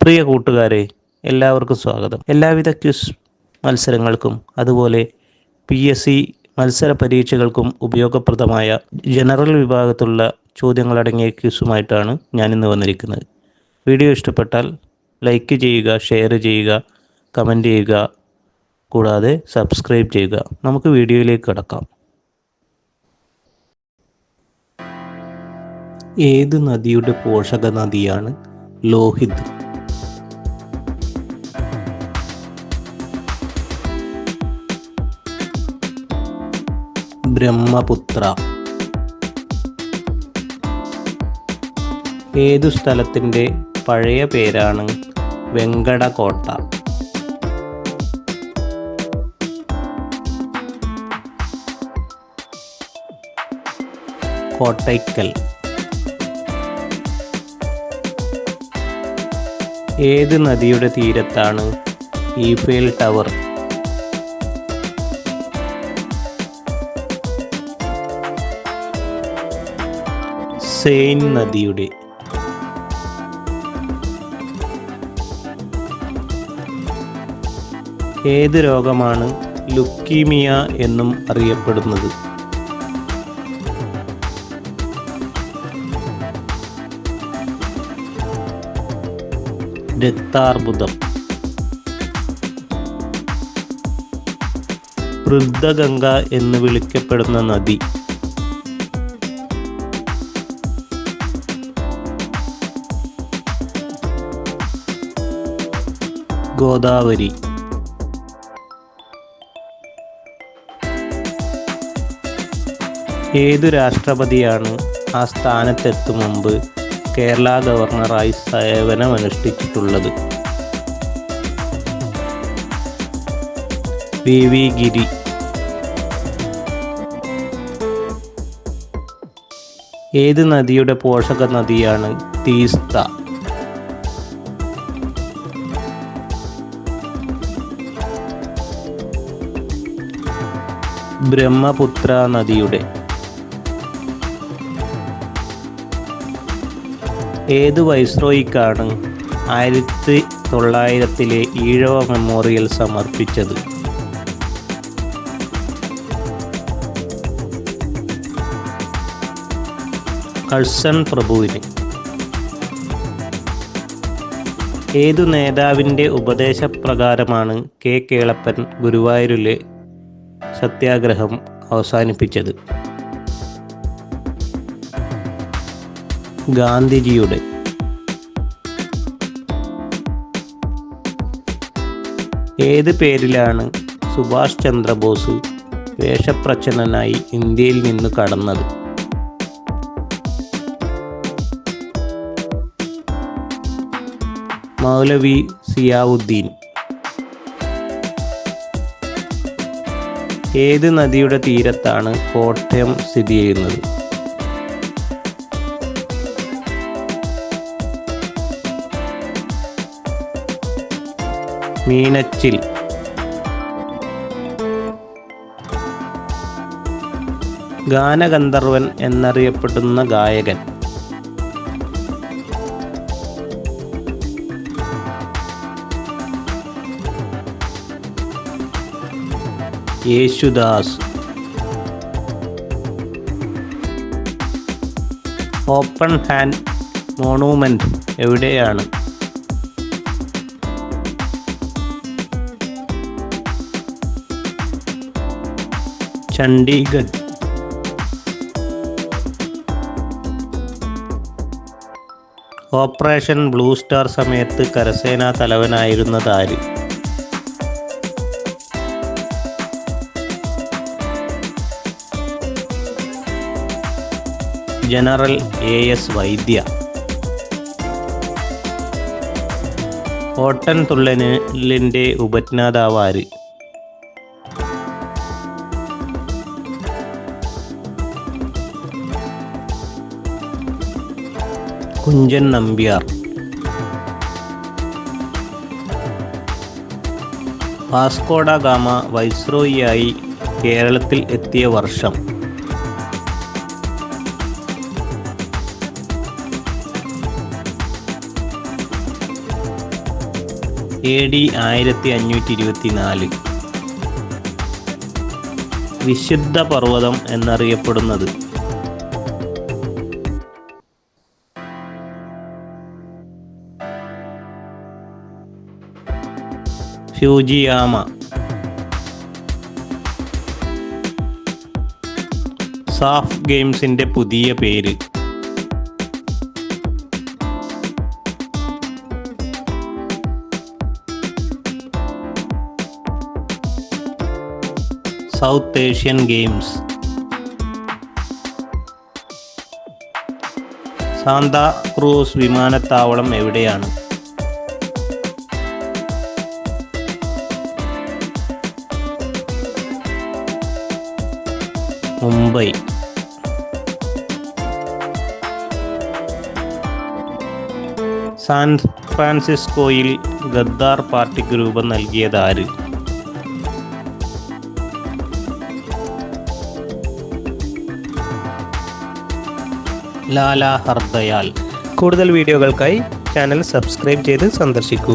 പ്രിയ കൂട്ടുകാരെ, എല്ലാവർക്കും സ്വാഗതം. എല്ലാവിധ ക്വിസ് മത്സരങ്ങൾക്കും അതുപോലെ PSC മത്സര പരീക്ഷകൾക്കും ഉപയോഗപ്രദമായ ജനറൽ വിഭാഗത്തിലുള്ള ചോദ്യങ്ങളടങ്ങിയ ക്വിസുമായിട്ടാണ് ഞാനിന്ന് വന്നിരിക്കുന്നത്. വീഡിയോ ഇഷ്ടപ്പെട്ടാൽ ലൈക്ക് ചെയ്യുക, ഷെയർ ചെയ്യുക, കമൻറ്റ് ചെയ്യുക, കൂടാതെ സബ്സ്ക്രൈബ് ചെയ്യുക. നമുക്ക് വീഡിയോയിലേക്ക് കടക്കാം. ഏത് നദിയുടെ പോഷക നദിയാണ് ലോഹിത്? ബ്രഹ്മപുത്ര. ഏതു സ്ഥലത്തിൻ്റെ പഴയ പേരാണ് വെങ്കടകോട്ട? കോട്ടയ്ക്കൽ. ഏത് നദിയുടെ തീരത്താണ് ഈഫേൽ ടവർ? സെയിൻ നദിയുടെ. ഏത് രോഗമാണ് ലുക്കീമിയ എന്നും അറിയപ്പെടുന്നത്? രക്താർബുദം. വൃദ്ധഗംഗ എന്ന് വിളിക്കപ്പെടുന്ന നദി? ഗോദാവരി. ഏതു രാഷ്ട്രപതിയാണ് ആ സ്ഥാനത്തെത്തും മുമ്പ് കേരള ഗവർണറായി സേവനമനുഷ്ഠിച്ചിട്ടുള്ളത്? VV ഗിരി. ഏത് നദിയുടെ പോഷക നദിയാണ് തീസ്ത? ബ്രഹ്മപുത്ര നദിയുടെ. ഏത് വൈസ്രോയിക്കാണ് 1900 ഈഴവ മെമ്മോറിയൽ സമർപ്പിച്ചത്? കഴ്സൺ പ്രഭുവിന്. ഏതു നേതാവിൻ്റെ ഉപദേശപ്രകാരമാണ് K കേളപ്പൻ ഗുരുവായൂരിലെ സത്യാഗ്രഹം അവസാനിപ്പിച്ചത്? ഗാന്ധിജിയുടെ. ഏത് പേരിലാണ് സുഭാഷ് ചന്ദ്രബോസ് വേഷപ്രച്ഛന്നനായി ഇന്ത്യയിൽ നിന്ന് കടന്നത്? മൗലവി സിയാവുദ്ദീൻ. ഏത് നദിയുടെ തീരത്താണ് കോട്ടയം സ്ഥിതി ചെയ്യുന്നത്? മീനച്ചിൽ. ഗാനഗന്ധർവൻ എന്നറിയപ്പെടുന്ന ഗായകൻ? യേശുദാസ്. ഓപ്പൺ ഹാൻഡ് മോണുമെന്റ് എവിടെയാണ്? ചണ്ഡീഗഡ്. ഓപ്പറേഷൻ ബ്ലൂ സ്റ്റാർ സമയത്ത് കരസേനാ തലവനായിരുന്നത് ആര്? ജനറൽ AS വൈദ്യ. ഓട്ടൻ തുള്ളലിൻ്റെ ഉപജ്ഞാതാവ് ആര്? കുഞ്ചൻ നമ്പ്യാർ. വാസ്കോഡ ഗാമ വൈസ്രോയിയായി കേരളത്തിൽ എത്തിയ വർഷം? AD 1524. വിശുദ്ധ പർവ്വതം എന്നറിയപ്പെടുന്നത്? ഫ്യൂജിയാമ. സാഫ് ഗെയിംസിന്റെ പുതിയ പേര്? South Asian games. Santa Cruz വിമാനത്താവളം എവിടെയാണ്? മുംബൈ. സാൻ ഫ്രാൻസിസ്കോയിൽ ഗദ്ദാർ പാർട്ടിക്ക് രൂപം നൽകിയതാര്? ലാല ഹർദയാൽ. കൂടുതൽ വീഡിയോകൾക്കായി ചാനൽ സബ്സ്ക്രൈബ് ചെയ്ത് സന്ദർശിക്കൂ.